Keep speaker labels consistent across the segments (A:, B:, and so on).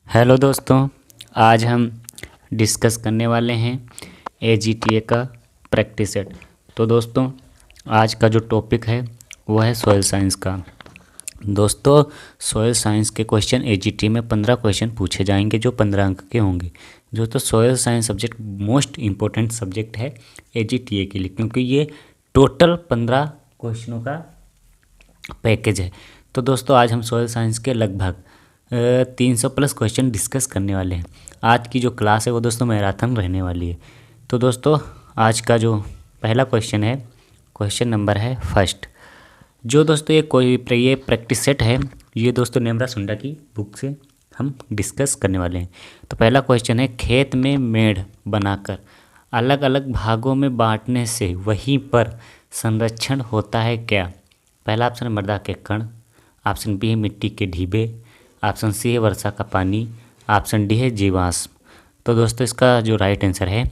A: Hello दोस्तों, आज हम डिस्कस करने वाले हैं एजीटीए का प्रैक्टिस सेट। तो दोस्तों, आज का जो टॉपिक है वो है सॉइल साइंस का। दोस्तों, सॉइल साइंस के क्वेश्चन एजीटीए में 15 क्वेश्चन पूछे जाएंगे जो 15 अंक के होंगे। दोस्तों, soil science subject most important subject है एजीटीए के लिए, क्योंकि ये टोटल 15 क्वेश्चनों का पैकेज है। तो दोस्तों, आज हम सॉइल साइंस के लगभग 300 प्लस क्वेश्चन डिस्कस करने वाले हैं। आज की जो क्लास है वो दोस्तों मैराथन रहने वाली है। तो दोस्तों, आज का जो पहला क्वेश्चन है, क्वेश्चन नंबर है फर्स्ट। जो दोस्तों ये प्रैक्टिस सेट है, ये दोस्तों नेमरा सुंडा की बुक से हम डिस्कस करने वाले हैं। तो पहला क्वेश्चन है, खेत में मेड़ बनाकर अलग अलग भागों में बांटने से वहीं पर संरक्षण होता है क्या? पहला ऑप्शन है मृदा के कण, ऑप्शन बी है मिट्टी के ढीबे, ऑप्शन सी है वर्षा का पानी, ऑप्शन डी है जीवाश्म। तो दोस्तों, इसका जो राइट आंसर है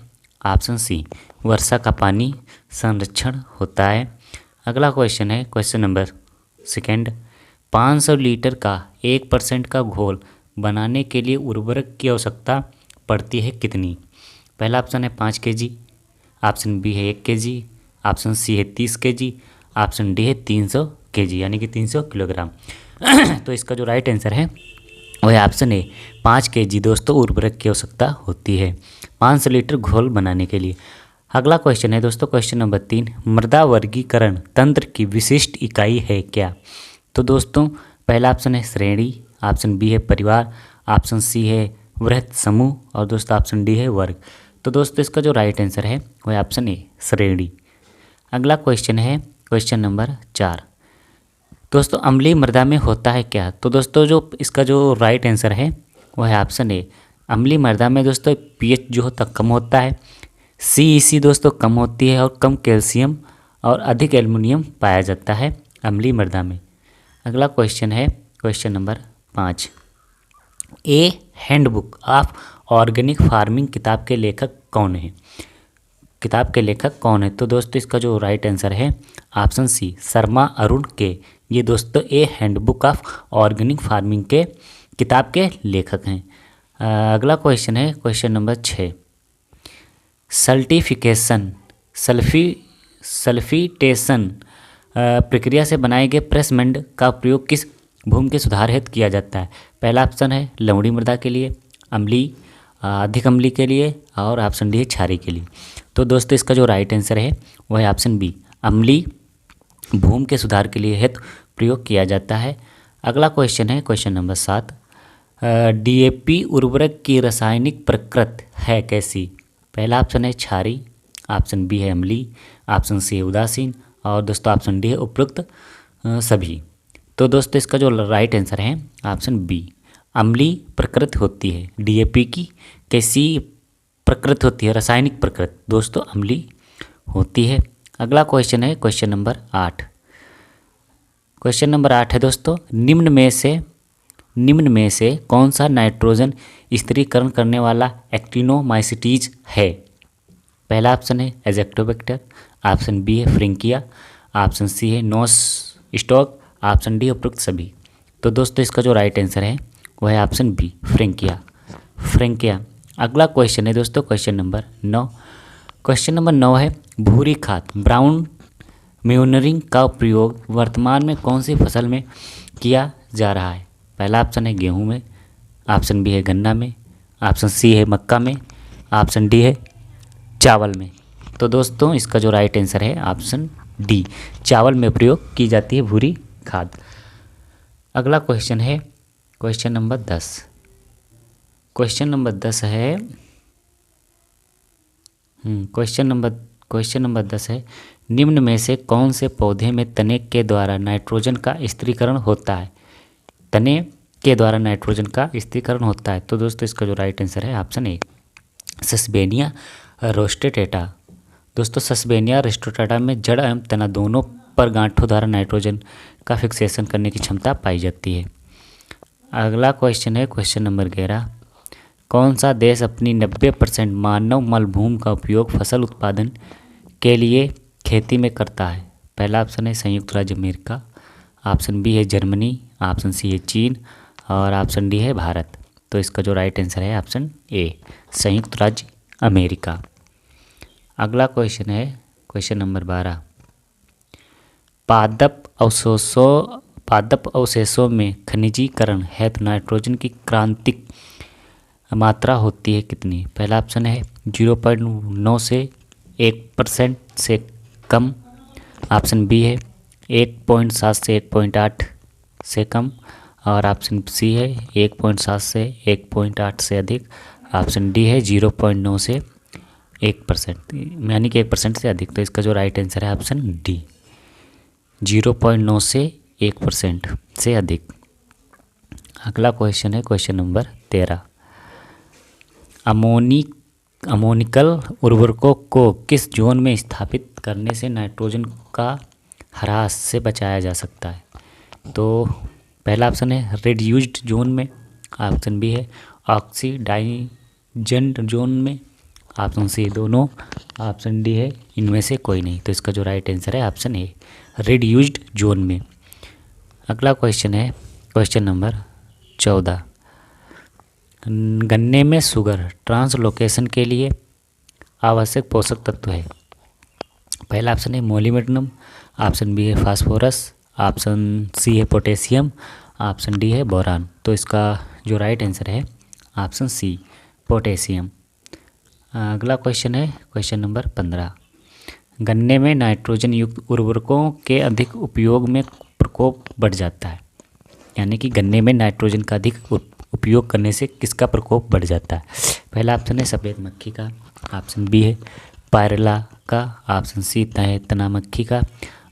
A: ऑप्शन सी, वर्षा का पानी संरक्षण होता है। अगला क्वेश्चन है क्वेश्चन नंबर सेकेंड, 500 लीटर का 1% का घोल बनाने के लिए उर्वरक की आवश्यकता पड़ती है कितनी? पहला ऑप्शन है 5 kg, ऑप्शन बी है 1 kg, ऑप्शन सी है 30 kg, ऑप्शन डी है 300 kg यानी कि 300 किलोग्राम। तो इसका जो राइट आंसर है वो है ऑप्शन ए, 5 kg दोस्तों उर्वरक की आवश्यकता होती है 500 लीटर घोल बनाने के लिए। अगला क्वेश्चन है दोस्तों क्वेश्चन नंबर 3, मृदा वर्गीकरण तंत्र की विशिष्ट इकाई है क्या? तो दोस्तों, पहला ऑप्शन है श्रेणी, ऑप्शन बी है परिवार, ऑप्शन सी है वृहत समूह और दोस्तों ऑप्शन डी है वर्ग। तो दोस्तों, इसका जो राइट आंसर है वो है ऑप्शन ए, श्रेणी। अगला क्वेश्चन है क्वेश्चन नंबर 4, दोस्तों अम्लीय मृदा में होता है क्या? तो दोस्तों, जो इसका जो राइट आंसर है वो है ऑप्शन ए, अम्लीय मृदा में दोस्तों पीएच जो होता कम होता है, सीईसी दोस्तों कम होती है और कम कैल्शियम और अधिक एल्युमिनियम पाया जाता है अम्लीय मृदा में। अगला क्वेश्चन है question number 5, A handbook of organic farming किताब के लेखक कौन है? किताब के लेखक कौन है? तो दोस्तों, इसका जो राइट आंसर है ऑप्शन सी, शर्मा अरुण के। ये दोस्तों ए हैंडबुक ऑफ ऑर्गेनिक फार्मिंग के किताब के लेखक हैं। अगला क्वेश्चन है क्वेश्चन नंबर 6, सल्टिफिकेशन सल्फिटेशन प्रक्रिया से बनाए गए प्रेसमेंट का प्रयोग किस भूमि के सुधार हेतु किया जाता है? पहला ऑप्शन है लवणीय मृदा के लिए, अम्लीय अधिक अम्लीय के लिए और ऑप्शन डी है क्षारीय के लिए। तो दोस्तों, इसका जो राइट आंसर है वह है ऑप्शन बी, अम्लीय भूमि के सुधार के लिए हेतु प्रयोग किया जाता है। अगला क्वेश्चन है क्वेश्चन नंबर 7, डीएपी उर्वरक की रासायनिक प्रकृति है कैसी? पहला ऑप्शन है क्षारीय, ऑप्शन बी है अम्लीय, ऑप्शन सी है उदासीन और दोस्तों ऑप्शन डी है उपरोक्त सभी। तो दोस्तों, इसका जो राइट आंसर है ऑप्शन बी, अम्लीय प्रकृति होती है डीएपी की। कैसी प्रकृति होती है? रासायनिक प्रकृति दोस्तों अम्लीय होती है। अगला क्वेश्चन है क्वेश्चन नंबर 8। क्वेश्चन नंबर 8 है दोस्तों, निम्न में से कौन सा नाइट्रोजन स्थिरीकरण करने वाला एक्टिनोमाइसिटीज है? पहला ऑप्शन है एजेक्टोबैक्टर, ऑप्शन बी है फ्रिंकिया, ऑप्शन सी है नोस स्टॉक, ऑप्शन डी उपरोक्त सभी। तो दोस्तों, इसका जो राइट आंसर है वह है ऑप्शन बी, फ्रिंकिया। अगला क्वेश्चन है दोस्तों क्वेश्चन नंबर 9। क्वेश्चन नंबर 9 है, भूरी खाद ब्राउन मैन्योरिंग का प्रयोग वर्तमान में कौन सी फसल में किया जा रहा है? पहला ऑप्शन है गेहूं में, ऑप्शन बी है गन्ना में, ऑप्शन सी है मक्का में, ऑप्शन डी है चावल में। तो दोस्तों, इसका जो राइट आंसर है ऑप्शन डी, चावल में प्रयोग की जाती है भूरी खाद। अगला क्वेश्चन है क्वेश्चन नंबर 10। क्वेश्चन नंबर 10 है क्वेश्चन नंबर 10 है, निम्न में से कौन से पौधे में तने के द्वारा नाइट्रोजन का स्थिरीकरण होता है? तने के द्वारा नाइट्रोजन का स्थिरीकरण होता है। तो दोस्तों, इसका जो राइट आंसर है ऑप्शन ए, सस्पेनिया रोस्टेटा। दोस्तों, सस्पेनिया रोस्टेटा में जड़ एवं तना दोनों पर गांठों द्वारा नाइट्रोजन का फिक्सेशन करने की क्षमता पाई जाती है। अगला क्वेश्चन है क्वेश्चन नंबर 11, कौन सा देश अपनी 90% मानव मलभूमि का उपयोग फसल उत्पादन के लिए खेती में करता है? पहला ऑप्शन है संयुक्त राज्य अमेरिका, ऑप्शन बी है जर्मनी, ऑप्शन सी है चीन और ऑप्शन डी है भारत। तो इसका जो राइट आंसर है ऑप्शन ए, संयुक्त राज्य अमेरिका। अगला क्वेश्चन है क्वेश्चन नंबर 12। पादप अवशेषों में खनिजीकरण हेतु नाइट्रोजन की क्रांतिक मात्रा होती है कितनी? पहला ऑप्शन है 0.9 से 1% से कम। ऑप्शन बी है 1.7 से 1.8 से कम। और ऑप्शन सी है 1.7 से 1.8 से अधिक। ऑप्शन डी है 0.9 से 1%, यानी कि 1% से अधिक। तो इसका जो राइट आंसर है ऑप्शन डी, 0.9 से 1% से अधिक। अगला क्वेश्चन है क्वेश्चन नंबर 13। अमोनिकल उर्वरकों को किस जोन में स्थापित करने से नाइट्रोजन का ह्रास से बचाया जा सकता है? तो पहला ऑप्शन है रिड्यूस्ड जोन में। ऑप्शन बी है ऑक्सीडाइज्ड जोन में। ऑप्शन सी दोनों। ऑप्शन डी है इनमें से कोई नहीं। तो इसका जो राइट आंसर है ऑप्शन ए, रिड्यूस्ड जोन में। अगला क्वेश्चन है क्वेश्चन नंबर 14। गन्ने में शुगर ट्रांसलोकेशन के लिए आवश्यक पोषक तत्व है। पहला ऑप्शन है मोलिब्डेनम। ऑप्शन बी है फास्फोरस। ऑप्शन सी है पोटेशियम। ऑप्शन डी है बोरान। तो इसका जो राइट आंसर है ऑप्शन सी, पोटेशियम। अगला क्वेश्चन है क्वेश्चन नंबर 15। गन्ने में नाइट्रोजन युक्त उर्वरकों के अधिक उपयोग में प्रकोप बढ़ जाता है, यानी कि गन्ने में नाइट्रोजन का अधिक उपयोग करने से किसका प्रकोप बढ़ जाता है? पहला ऑप्शन है सफ़ेद मक्खी का। ऑप्शन बी है पायरेला का। ऑप्शन सी है तना मक्खी का।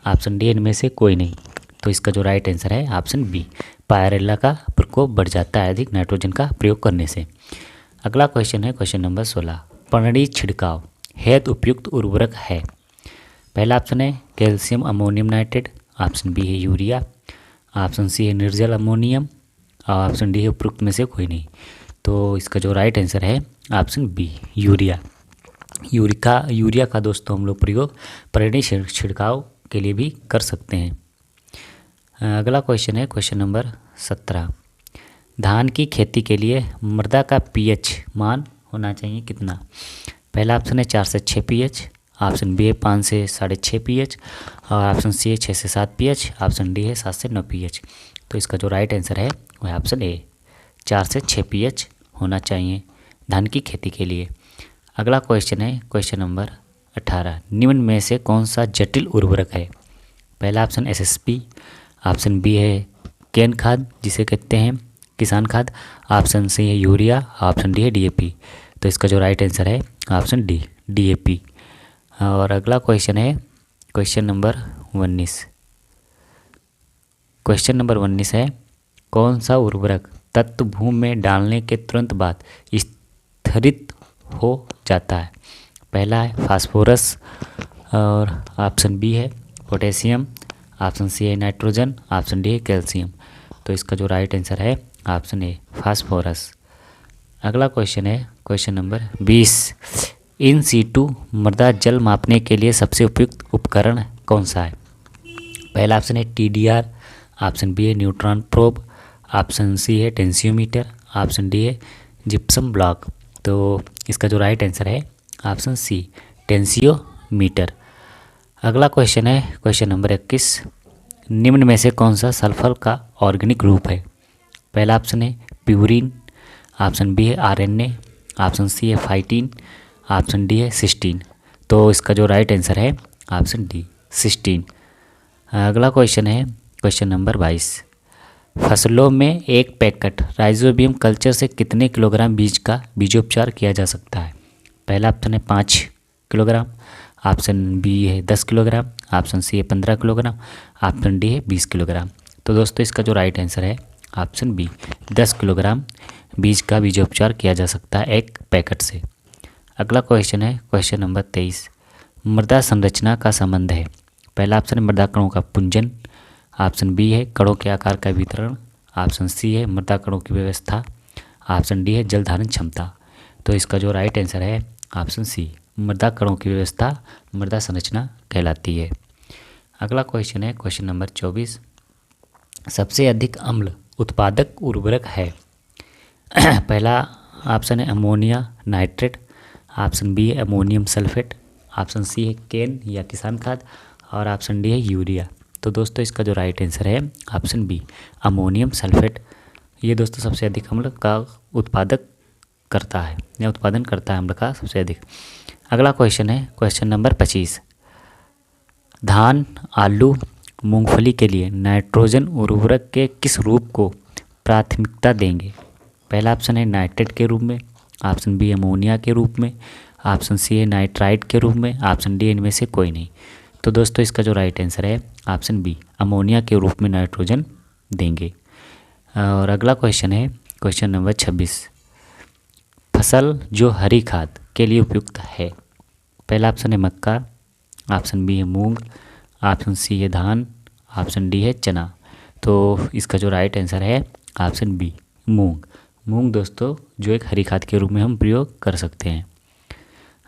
A: ऑप्शन डी इनमें से कोई नहीं। तो इसका जो राइट आंसर है ऑप्शन बी, पायरेला का प्रकोप बढ़ जाता है अधिक नाइट्रोजन का प्रयोग करने से। अगला क्वेश्चन है क्वेश्चन नंबर 16। पर्णीय छिड़काव हेतु उपयुक्त उर्वरक है। पहला ऑप्शन है calcium ammonium nitrate. Option B है यूरिया। ऑप्शन सी है निर्जल अमोनियम। और ऑप्शन डी है उपयुक्त में से कोई नहीं। तो इसका जो राइट आंसर है ऑप्शन बी, यूरिया। यूरिया का दोस्तों हम लोग प्रयोग पर्णीय छिड़काव के लिए भी कर सकते हैं। अगला क्वेश्चन है क्वेश्चन नंबर 17। धान की खेती के लिए मृदा का पीएच मान होना चाहिए कितना? पहला ऑप्शन है 4 से 6 पीएच। ऑप्शन बी है 5 से 6.5 पीएच। और ऑप्शन सी है 6 से 7 पीएच। ऑप्शन डी है 7 से 9 पीएच। तो इसका जो राइट आंसर है वह है ऑप्शन ए, 4 से 6 पीएच होना चाहिए धान की खेती के लिए। अगला क्वेश्चन है क्वेश्चन नंबर 18। निम्न में से कौन सा जटिल उर्वरक है? पहला ऑप्शन एसएसपी। ऑप्शन बी है केन खाद जिसे कहते हैं किसान खाद। ऑप्शन सी है यूरिया। ऑप्शन डी है डीएपी। तो इसका जो राइट आंसर है ऑप्शन डी, डीएपी। और अगला क्वेश्चन है क्वेश्चन नंबर 19। क्वेश्चन नंबर 19 है कौन सा उर्वरक तत्व भूमि में डालने के तुरंत बाद स्थिरित हो जाता है? पहला है फास्फोरस। और ऑप्शन बी है पोटेशियम। ऑप्शन सी है नाइट्रोजन। ऑप्शन डी है कैल्शियम। तो इसका जो राइट आंसर है ऑप्शन ए, फास्फोरस। अगला क्वेश्चन है क्वेश्चन नंबर 20। इन सीटू मृदा जल मापने के लिए सबसे उपयुक्त उपकरण कौन सा है? पहला ऑप्शन है टीडीआर। ऑप्शन बी है न्यूट्रॉन प्रोब। ऑप्शन सी है टेंसियोमीटर। ऑप्शन डी है जिप्सम ब्लॉक। तो इसका जो राइट आंसर है ऑप्शन सी, टेंसियोमीटर। अगला क्वेश्चन है क्वेश्चन नंबर 21। निम्न में से कौन सा सल्फर का ऑर्गेनिक रूप है? पहला ऑप्शन है प्यूरिन। ऑप्शन बी है आरएनए। ऑप्शन सी है फाइटिन। ऑप्शन डी है सिस्टीन। तो इसका जो राइट आंसर है ऑप्शन डी, सिस्टीन। अगला क्वेश्चन है क्वेश्चन नंबर 22। फसलों में एक पैकेट राइजोबियम कल्चर से कितने किलोग्राम बीज का बीजोपचार किया जा सकता है? पहला ऑप्शन है 5 किलोग्राम। ऑप्शन बी है 10 किलोग्राम। ऑप्शन सी है 15 किलोग्राम। ऑप्शन डी है 20 किलोग्राम। तो दोस्तों इसका जो राइट आंसर है ऑप्शन बी, 10 किलोग्राम बीज का बीजोपचार किया जा सकता है एक पैकेट से। अगला क्वेश्चन है क्वेश्चन नंबर 23। मृदा संरचना का संबंध है। पहला ऑप्शन है मृदा कणों का पुंजन। ऑप्शन बी है कणों के आकार का वितरण। ऑप्शन सी है मृदा कणों की व्यवस्था। ऑप्शन डी है जल धारण क्षमता। तो इसका जो राइट आंसर है ऑप्शन सी, मृदा कणों की व्यवस्था मृदा संरचना कहलाती है। अगला क्वेश्चन है क्वेश्चन नंबर 24। सबसे अधिक अम्ल उत्पादक उर्वरक है। पहला ऑप्शन है अमोनिया नाइट्रेट, ऑप्शन बी है अमोनियम सल्फेट, ऑप्शन सी है केन या किसान खाद, और ऑप्शन डी है यूरिया। तो दोस्तों इसका जो राइट आंसर है ऑप्शन बी अमोनियम सल्फेट। ये दोस्तों सबसे अधिक अम्ल का उत्पादक करता है या उत्पादन करता है अम्ल का सबसे अधिक। अगला क्वेश्चन है क्वेश्चन नंबर 25। धान, आलू, मूंगफली के लिए नाइट्रोजन उर्वरक के किस रूप को प्राथमिकता देंगे? पहला ऑप्शन है नाइट्रेट के रूप में, ऑप्शन बी अमोनिया के रूप में, ऑप्शन सी है नाइट्राइट के रूप में, ऑप्शन डी इनमें से कोई नहीं। तो दोस्तों इसका जो राइट आंसर है ऑप्शन बी अमोनिया के रूप में नाइट्रोजन देंगे। और अगला क्वेश्चन है क्वेश्चन नंबर 26। फसल जो हरी खाद के लिए उपयुक्त है? पहला ऑप्शन है मक्का, ऑप्शन बी है मूंग, ऑप्शन सी है धान, ऑप्शन डी है चना। तो इसका जो राइट आंसर है ऑप्शन बी मूंग। मूंग दोस्तों जो एक हरी खाद के रूप में हम प्रयोग कर सकते हैं।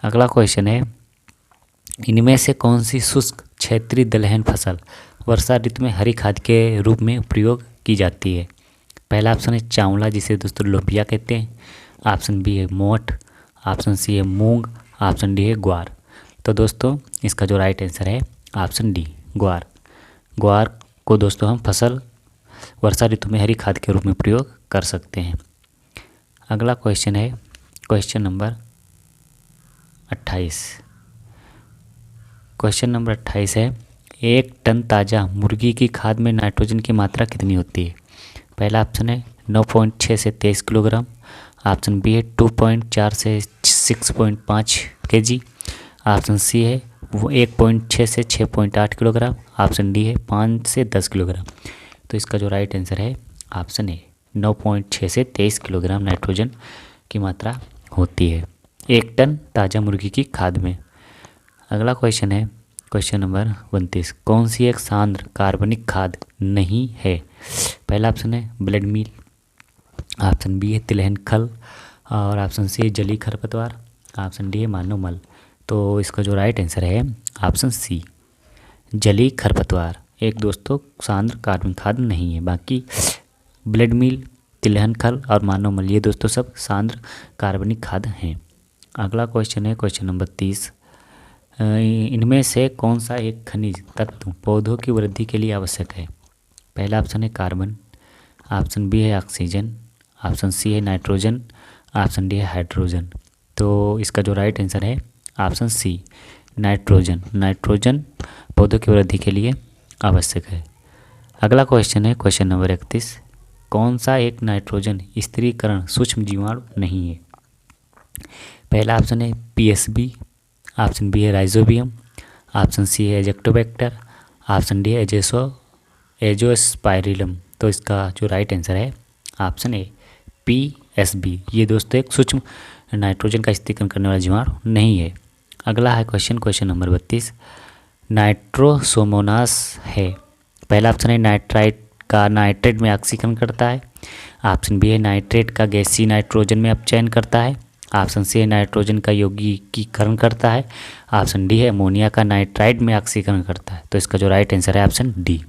A: अगला क्वेश्चन है इनमें से कौन सी शुष्क क्षेत्रीय दलहन फसल वर्षा ऋतु में हरी खाद के रूप में प्रयोग की जाती है? पहला ऑप्शन है चावला जिसे दोस्तों लोबिया कहते हैं, ऑप्शन बी है मोठ, ऑप्शन सी है मूंग, ऑप्शन डी है ग्वार। तो दोस्तों इसका जो राइट आंसर है ऑप्शन डी ग्वार। ग्वार को दोस्तों हम फसल वर्षा ऋतु में हरी खाद के रूप में प्रयोग कर सकते हैं। अगला क्वेश्चन है क्वेश्चन नंबर 28। क्वेश्चन नंबर 28 है 1 टन ताज़ा मुर्गी की खाद में नाइट्रोजन की मात्रा कितनी होती है? पहला ऑप्शन है 9.6 से 23 किलोग्राम, ऑप्शन बी है 2.4 से 6.5 kg, ऑप्शन सी है वो 1.6 से 6.8 किलोग्राम, ऑप्शन डी है 5 से 10 किलोग्राम। तो इसका जो राइट आंसर है ऑप्शन ए 9.6 से 23 किलोग्राम नाइट्रोजन की मात्रा होती है 1 टन ताज़ा मुर्गी की खाद में। अगला क्वेश्चन है क्वेश्चन नंबर 29। कौन सी एक सांद्र कार्बनिक खाद नहीं है? पहला ऑप्शन है ब्लड मील, ऑप्शन बी है तिलहन खल, और ऑप्शन सी है जलीय खरपतवार, ऑप्शन डी है मानव मल। तो इसका जो राइट आंसर है ऑप्शन सी जलीय खरपतवार एक दोस्तों सांद्र कार्बनिक खाद नहीं है। बाकी ब्लड मील, तिलहन खल और मानव मल ये दोस्तों सब सांद्र कार्बनिक खाद हैं। अगला क्वेश्चन है क्वेश्चन नंबर 30। इनमें से कौन सा एक खनिज तत्व पौधों की वृद्धि के लिए आवश्यक है? पहला ऑप्शन है कार्बन, ऑप्शन बी है ऑक्सीजन, ऑप्शन सी है नाइट्रोजन, ऑप्शन डी है हाइड्रोजन। तो इसका जो राइट आंसर है ऑप्शन सी नाइट्रोजन। नाइट्रोजन पौधों की वृद्धि के लिए आवश्यक है। अगला क्वेश्चन है क्वेश्चन नंबर 31। कौन सा एक नाइट्रोजन स्थिरीकरण सूक्ष्म जीवाणु नहीं है? पहला ऑप्शन है पीएसबी, ऑप्शन बी है राइजोबियम, ऑप्शन सी है एजेक्टोबैक्टर, ऑप्शन डी है एजोस्पाइरिलम। तो इसका जो राइट आंसर है ऑप्शन ए पीएसबी। ये दोस्तों एक सूक्ष्म नाइट्रोजन का स्थिरीकरण करने वाला जीवाणु नहीं है। अगला है क्वेश्चन नंबर 32। नाइट्रोसोमोनास है। पहला ऑप्शन है नाइट्राइट का नाइट्रेट में ऑक्सीकरण करता है, ऑप्शन बी है नाइट्रेट का गैसीय नाइट्रोजन में अपचयन करता है, ऑप्शन सी है नाइट्रोजन का यौगिकीकरण करता है, ऑप्शन डी है अमोनिया का नाइट्राइड में ऑक्सीकरण करता है। तो इसका जो राइट आंसर है ऑप्शन डी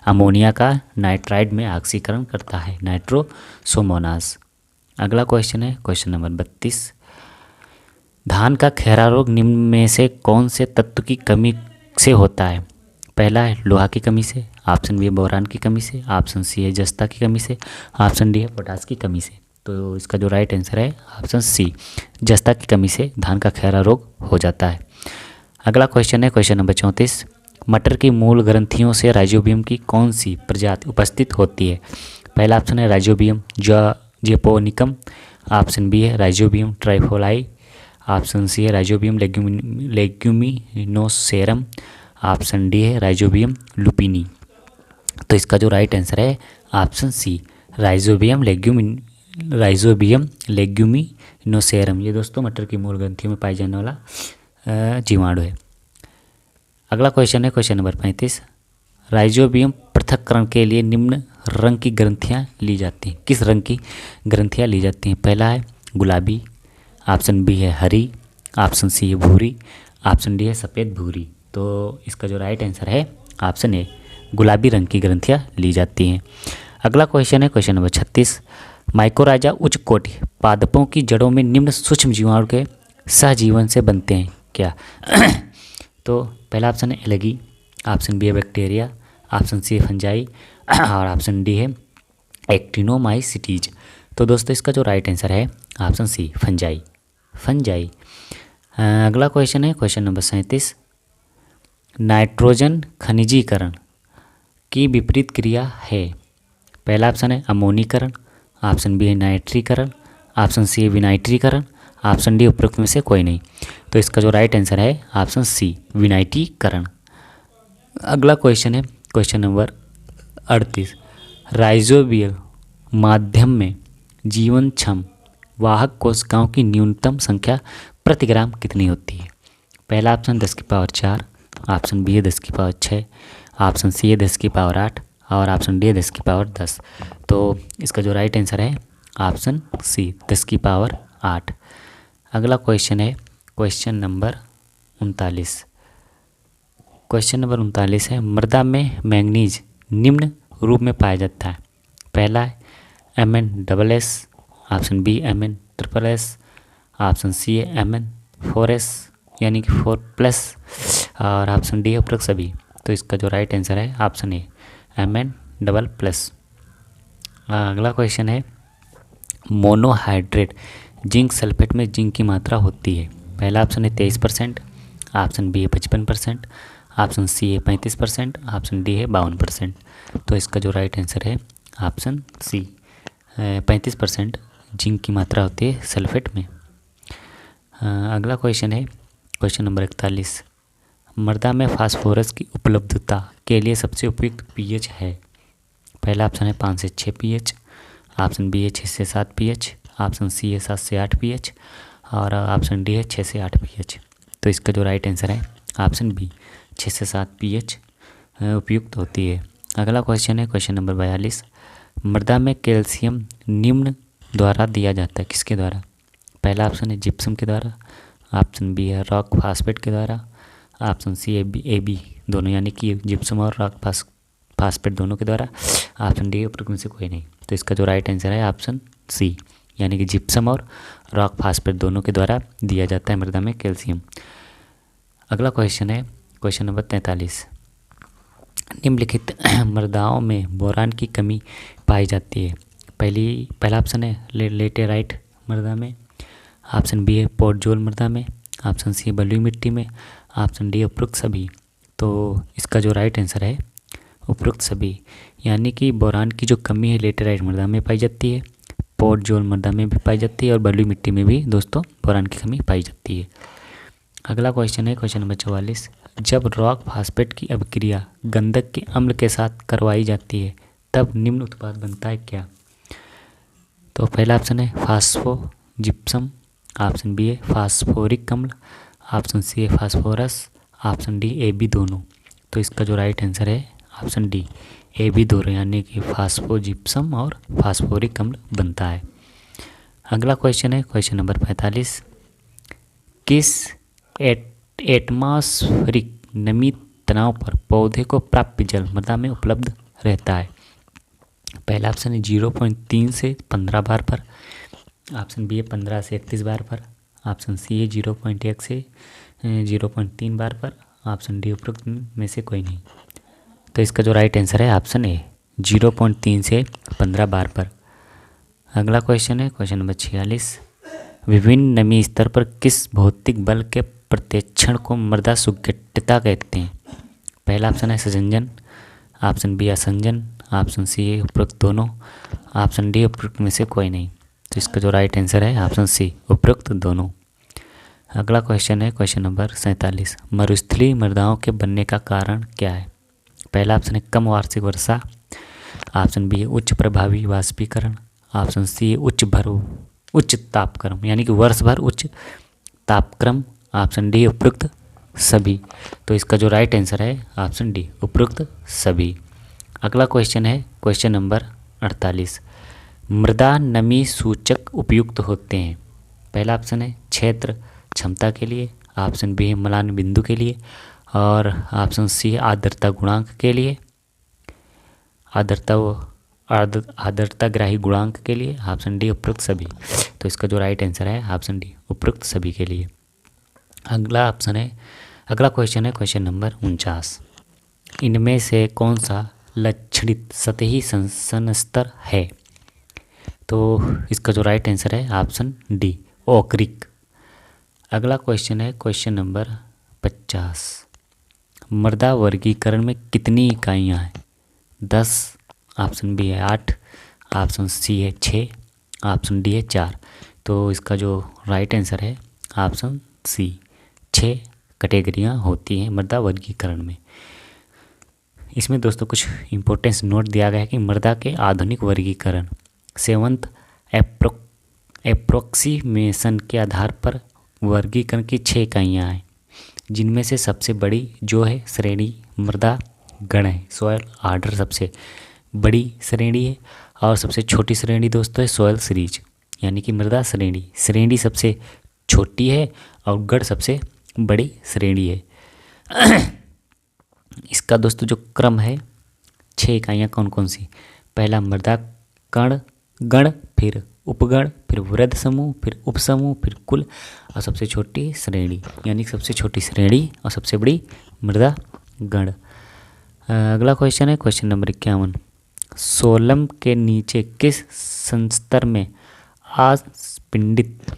A: अमोनिया का नाइट्राइड में ऑक्सीकरण करता है नाइट्रोसोमोनास। अगला क्वेश्चन है क्वेश्चन नंबर 32। धान का खैरा रोग निम्न में से कौन से तत्व की कमी से होता है? पहला है लोहा की कमी से, ऑप्शन बी है बोरान की कमी से, ऑप्शन सी है जस्ता की कमी से, ऑप्शन डी है पोटास की कमी से। तो इसका जो राइट आंसर है ऑप्शन सी जस्ता की कमी से धान का खैरा रोग हो जाता है। अगला क्वेश्चन है क्वेश्चन नंबर 34। मटर की मूल ग्रंथियों से राइजोबियम की कौन सी प्रजाति उपस्थित होती है? पहला ऑप्शन है राइजोबियम जेपोनिकम, ऑप्शन बी है राइजोबियम ट्राइफोलाई, ऑप्शन सी है राइजोबियम लेग्यूमिनोसेरम, ऑप्शन डी है राइजोबियम लुपिनी। तो इसका जो राइट आंसर है ऑप्शन सी राइजोबियम लेग्यूमिनोसेरम। ये दोस्तों मटर की मूल ग्रंथियों में पाए जाने वाला जीवाणु है। अगला क्वेश्चन है क्वेश्चन नंबर 35। राइजोबियम पृथक्करण के लिए निम्न रंग की ग्रंथियाँ ली जाती हैं। किस रंग की ग्रंथियाँ ली जाती हैं? पहला है गुलाबी, ऑप्शन बी है हरी, ऑप्शन सी है भूरी, ऑप्शन डी है सफ़ेद भूरी। तो इसका जो राइट आंसर है ऑप्शन ए गुलाबी रंग की ग्रंथियाँ ली जाती हैं। अगला क्वेश्चन है क्वेश्चन नंबर 36। माइकोराजा उच्च कोटि पादपों की जड़ों में निम्न सूक्ष्म जीवाणु के सहजीवन से बनते हैं क्या? तो पहला ऑप्शन है एलगी, ऑप्शन बी है बैक्टीरिया, ऑप्शन सी है फंजाई और ऑप्शन डी है एक्टिनोमाइसिटीज। तो दोस्तों इसका जो राइट आंसर है ऑप्शन सी फंजाई। फंजाई। अगला क्वेश्चन है क्वेश्चन नंबर 37। नाइट्रोजन खनिजीकरण की विपरीत क्रिया है। पहला ऑप्शन है अमोनीकरण, ऑप्शन बी है नाइट्रीकरण, ऑप्शन सी है विनाइट्रीकरण, ऑप्शन डी उपरोक्त में से कोई नहीं। तो इसका जो राइट आंसर है ऑप्शन सी विनाइट्रीकरण। अगला क्वेश्चन है क्वेश्चन नंबर 38। राइजोबियल माध्यम में जीवनक्षम वाहक कोशिकाओं की न्यूनतम संख्या प्रति ग्राम कितनी होती है? पहला ऑप्शन 10⁴, ऑप्शन बी है 10⁶, ऑप्शन सी है 10⁸ और ऑप्शन डी है 10⁻10। तो इसका जो राइट आंसर है ऑप्शन सी 10⁸। अगला क्वेश्चन है क्वेश्चन नंबर 39। क्वेश्चन नंबर 39 है मृदा में मैंगनीज निम्न रूप में पाया जाता है। पहला है Mn+, option B Mn++, option C है Mn4s यानी कि 4+ और ऑप्शन डी है उपरोक्त सभी। तो इसका जो राइट आंसर है ऑप्शन ए Mn++। अगला क्वेश्चन है मोनोहाइड्रेट जिंक सल्फेट में जिंक की मात्रा होती है। पहला ऑप्शन है 23%, ऑप्शन बी है 55%, ऑप्शन सी है 35%, ऑप्शन डी है 52%। तो इसका जो राइट आंसर है ऑप्शन सी 35% जिंक की मात्रा होती है सल्फेट में। अगला क्वेश्चन है क्वेश्चन नंबर 41। मृदा में फास्फोरस की उपलब्धता के लिए सबसे उपयुक्त पीएच है। पहला ऑप्शन है 5 से 6 पीएच, ऑप्शन बी है 6 से 7 पीएच, ऑप्शन सी है 7 से 8 पीएच और ऑप्शन डी है 6 से 8 पीएच। तो इसका जो राइट आंसर है ऑप्शन बी 6 से 7 पीएच उपयुक्त होती है। अगला क्वेश्चन है क्वेश्चन नंबर 42। मृदा में कैल्शियम निम्न द्वारा दिया जाता है, किसके द्वारा? पहला ऑप्शन है जिप्सम के द्वारा, ऑप्शन बी है रॉक फास्फेट के द्वारा, ऑप्शन सी है ए बी दोनों यानी कि जिप्सम और रॉक फास्फेट दोनों के द्वारा, ऑप्शन डी उपरोक्त में से कोई नहीं। तो इसका जो राइट आंसर है ऑप्शन सी यानी कि जिप्सम और रॉक फास्फेट दोनों के द्वारा दिया जाता है मृदा में कैल्शियम। अगला क्वेश्चन है क्वेश्चन नंबर 43। निम्नलिखित मृदाओं में बोरान की कमी पाई जाती है। पहला ऑप्शन है लेटेराइट मृदा में, ऑप्शन बी है पोडजोल मृदा में, ऑप्शन सी है बलुई मिट्टी में, ऑप्शन डी उपरोक्त सभी। तो इसका जो राइट आंसर है उपरोक्त सभी यानी कि बोरान की जो कमी है लेटेराइट मृदा में पाई जाती है, पोडजोल मृदा में भी पाई जाती है और बलुई मिट्टी में भी दोस्तों बोरान की कमी पाई जाती है। अगला क्वेश्चन है क्वेश्चन नंबर 44। जब रॉक फास्फेट की अभिक्रिया गंधक के अम्ल के साथ करवाई जाती है तब निम्न उत्पाद बनता है क्या? तो पहला ऑप्शन है फास्फो जिप्सम, ऑप्शन बी है फास्फोरिक अम्ल, ऑप्शन सी है phosphorus, option D A B दोनों। तो इसका जो राइट आंसर है ऑप्शन डी ए बी दोनों यानी कि फास्फोजिप्सम और फास्फोरिक अम्ल बनता है। अगला क्वेश्चन है क्वेश्चन नंबर 45। किस एटमॉस्फेरिक नमी तनाव पर पौधे को प्राप्य जल मृदा में उपलब्ध रहता है? पहला ऑप्शन है 0.3 से 15 बार पर, ऑप्शन बी है 15 से 31 बार पर, ऑप्शन सी है 0.1 से 0.3 बार पर, ऑप्शन डी उपरोक्त में से कोई नहीं। तो इसका जो राइट आंसर है ऑप्शन ए 0.3 से 15 बार पर। अगला क्वेश्चन है क्वेश्चन नंबर 46। विभिन्न नमी स्तर पर किस भौतिक बल के प्रत्यक्षण को मृदा सुगठिता कहते हैं? पहला ऑप्शन है संजन, ऑप्शन बी असंजन, ऑप्शन सी है उपरोक्त दोनों, ऑप्शन डी उपरोक्त में से कोई नहीं। तो इसका जो राइट आंसर है ऑप्शन सी उपरोक्त दोनों। अगला क्वेश्चन है क्वेश्चन नंबर 47। मरुस्थलीय मृदाओं के बनने का कारण क्या है? पहला ऑप्शन है कम वार्षिक वर्षा, ऑप्शन बी है उच्च प्रभावी वाष्पीकरण, ऑप्शन सी है उच्च तापक्रम यानी कि वर्ष भर उच्च तापक्रम, ऑप्शन डी उपरोक्त सभी। तो इसका जो राइट आंसर है ऑप्शन डी उपरोक्त सभी। अगला क्वेश्चन है क्वेश्चन नंबर 48। मृदा नमी सूचक उपयुक्त होते हैं। पहला ऑप्शन है क्षेत्र क्षमता के लिए, ऑप्शन बी है मलान बिंदु के लिए और ऑप्शन सी है आर्द्रता गुणांक के लिए, आर्द्रताग्राही गुणांक के लिए, ऑप्शन डी उपरोक्त सभी। तो इसका जो राइट आंसर है ऑप्शन डी उपरोक्त सभी के लिए। अगला क्वेश्चन है क्वेश्चन नंबर 49। इनमें से कौन सा लक्षणित सतही संसन स्तर है? तो इसका जो राइट आंसर है ऑप्शन डी ओक्रिक। अगला क्वेश्चन है क्वेश्चन नंबर 50। मृदा वर्गीकरण में कितनी इकाइयाँ हैं? 10, ऑप्शन बी है 8, ऑप्शन सी है 6, ऑप्शन डी है 4। तो इसका जो राइट आंसर है ऑप्शन सी 6 कैटेगरियाँ होती हैं मृदा वर्गीकरण में। इसमें दोस्तों कुछ इम्पोर्टेंस नोट दिया गया है कि मृदा के आधुनिक वर्गीकरण 7th एप्रोक्सीमेशन के आधार पर वर्गीकरण की 6 इकाइयाँ हैं, जिनमें से सबसे बड़ी जो है श्रेणी मृदा गण है, सॉयल आर्डर सबसे बड़ी श्रेणी है, और सबसे छोटी श्रेणी दोस्तों है सॉयल सीरीज, यानी कि मृदा श्रेणी सबसे छोटी है और गण सबसे बड़ी श्रेणी है। इसका दोस्तों जो क्रम है 6 इकाइयाँ कौन कौन सी? पहला मृदा गण, फिर उपगण, फिर वृद्ध समूह, फिर उपसमूह, फिर कुल, और सबसे छोटी श्रेणी, यानी सबसे छोटी श्रेणी और सबसे बड़ी मृदा गण। अगला क्वेश्चन है क्वेश्चन नंबर 51। सोलम के नीचे किस संस्तर में आस्पिंडित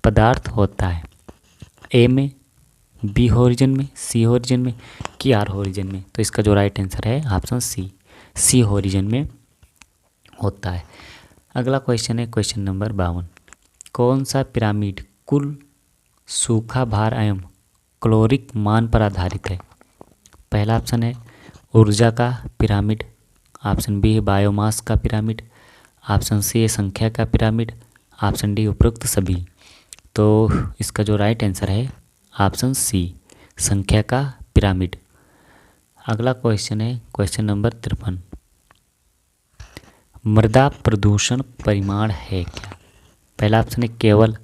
A: पदार्थ होता है? ए में, बी होरिजन में, सी होरिजन में कि आर होरिजन में? तो इसका जो राइट आंसर है ऑप्शन सी होरिजन में होता है। अगला क्वेश्चन है क्वेश्चन नंबर 52। कौन सा पिरामिड कुल सूखा भार एवं कैलोरिक मान पर आधारित है? पहला ऑप्शन है ऊर्जा का पिरामिड, ऑप्शन बी है बायोमास का पिरामिड, ऑप्शन सी है संख्या का पिरामिड, ऑप्शन डी उपरोक्त सभी। तो इसका जो राइट आंसर है ऑप्शन सी संख्या का पिरामिड। अगला क्वेश्चन है क्वेश्चन नंबर 53। मृदा प्रदूषण परिमाण है क्या? पहला ऑप्शन है केवल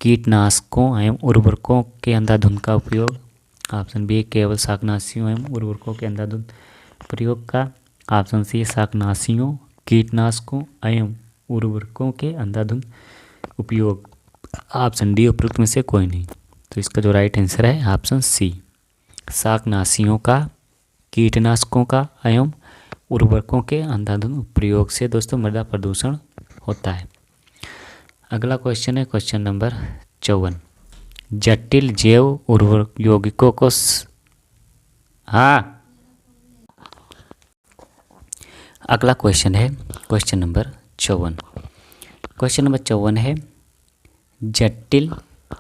A: कीटनाशकों एवं उर्वरकों के अंधाधुंध का उपयोग, ऑप्शन बी है केवल शाकनाशियों एवं उर्वरकों के अंधाधुंध प्रयोग का, ऑप्शन सी है शाकनाशियों, कीटनाशकों एवं उर्वरकों के अंधाधुंध उपयोग, ऑप्शन डी उपरोक्त में से कोई नहीं। तो इसका जो राइट आंसर है ऑप्शन सी शाकनाशियों का, कीटनाशकों का एवं उर्वरकों के अंधाधुंध प्रयोग से दोस्तों मृदा प्रदूषण होता है। अगला क्वेश्चन है क्वेश्चन नंबर 54। जटिल जैव उर्वरक यौगिकों को अगला क्वेश्चन है क्वेश्चन नंबर 54। क्वेश्चन नंबर 54 है जटिल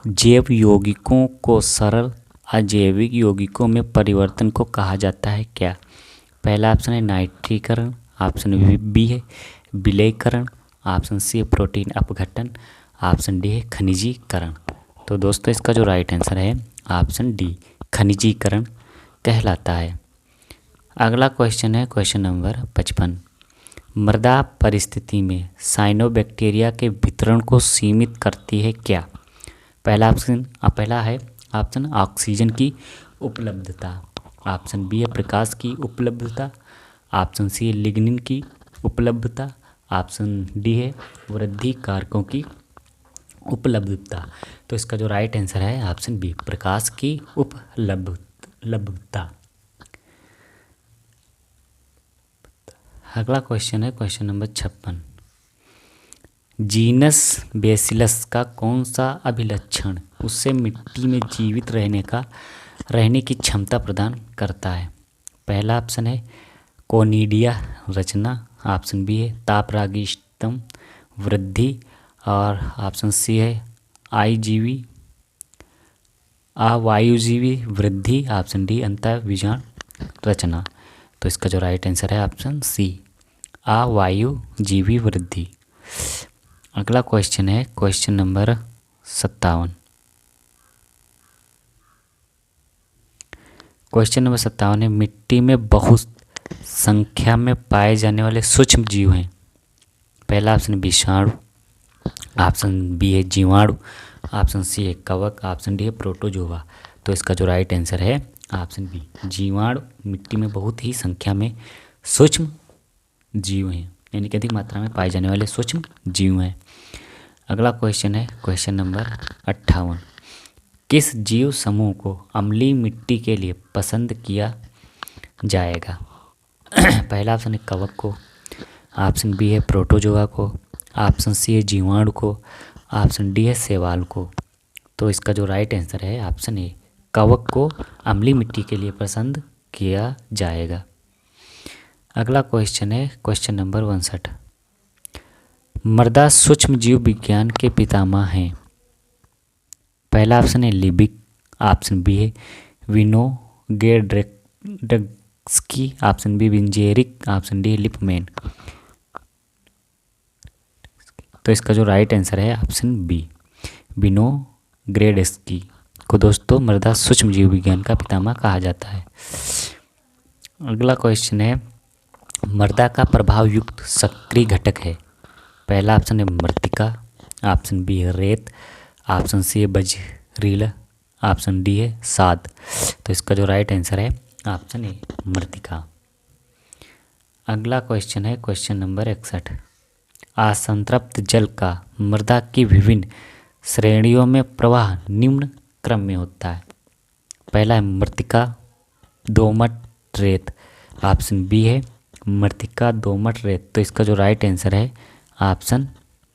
A: जैव यौगिकों को सरल अजैविक यौगिकों में परिवर्तन को कहा जाता है क्या? पहला ऑप्शन है नाइट्रीकरण, ऑप्शन बी है विलयीकरण, ऑप्शन सी है प्रोटीन अपघटन, ऑप्शन डी है खनिजीकरण। तो दोस्तों इसका जो राइट आंसर है ऑप्शन डी खनिजीकरण कहलाता है। अगला क्वेश्चन है क्वेश्चन नंबर 55। मृदा परिस्थिति में साइनोबैक्टीरिया के वितरण को सीमित करती है क्या? पहला है ऑप्शन ऑक्सीजन की उपलब्धता, ऑप्शन बी है प्रकाश की उपलब्धता, ऑप्शन सी है लिग्निन की उपलब्धता, ऑप्शन डी है वृद्धि कारकों की उपलब्धता। तो इसका जो राइट आंसर है ऑप्शन बी प्रकाश की उपलब्धता। अगला क्वेश्चन है क्वेश्चन नंबर 56। जीनस बेसिलस का कौन सा अभिलक्षण उससे मिट्टी में जीवित रहने की क्षमता प्रदान करता है? पहला ऑप्शन है कोनिडिया रचना, ऑप्शन बी है तापरागिस्तम वृद्धि, और ऑप्शन सी है अवायुजीवी वृद्धि, ऑप्शन डी अंतःबीजाण रचना। तो इसका जो राइट आंसर है ऑप्शन सी अवायुजीवी वृद्धि। अगला क्वेश्चन है क्वेश्चन नंबर 57। क्वेश्चन नंबर 57 है मिट्टी में बहुत संख्या में पाए जाने वाले सूक्ष्म जीव हैं। पहला ऑप्शन विषाणु, ऑप्शन बी है जीवाणु, ऑप्शन सी है कवक, ऑप्शन डी है प्रोटोजोआ। तो इसका जो राइट आंसर है ऑप्शन बी जीवाणु मिट्टी में बहुत ही संख्या में सूक्ष्म जीव हैं। यानी कि अधिक मात्रा में पाए जाने वाले सूक्ष्म जीव हैं। अगला क्वेश्चन है क्वेश्चन नंबर 58। किस जीव समूह को अम्लीय मिट्टी के लिए पसंद किया जाएगा? पहला ऑप्शन है कवक को, ऑप्शन बी है प्रोटोजोआ को, ऑप्शन सी है जीवाणु को, ऑप्शन डी है शैवाल को। तो इसका जो राइट आंसर है ऑप्शन ए, कवक को अम्लीय मिट्टी के लिए पसंद किया जाएगा। अगला क्वेश्चन है क्वेश्चन नंबर 59। मृदा सूक्ष्म जीव विज्ञान के पितामह हैं। पहला ऑप्शन है लिबिक, ऑप्शन बी है विनोग्रेडस्की, ऑप्शन बी विंजेरिक, ऑप्शन डी लिपमैन। तो इसका जो राइट आंसर है ऑप्शन बी, विनोग्रेडस्की को दोस्तों मृदा सूक्ष्म जीव विज्ञान का पितामह कहा जाता है। अगला क्वेश्चन है मृदा का प्रभाव युक्त सक्रिय घटक है। पहला ऑप्शन है मृत्तिका, ऑप्शन बी है रेत, ऑप्शन सी है बजरीला, ऑप्शन डी है साद। तो इसका जो राइट आंसर है ऑप्शन ए, मृत्तिका। अगला क्वेश्चन है क्वेश्चन नंबर 61। असंतृप्त जल का मृदा की विभिन्न श्रेणियों में प्रवाह निम्न क्रम में होता है। पहला है मृत्तिका, दोमट, रेत, ऑप्शन बी है मृत्तिका, दोमट, रेत। तो इसका जो राइट आंसर है ऑप्शन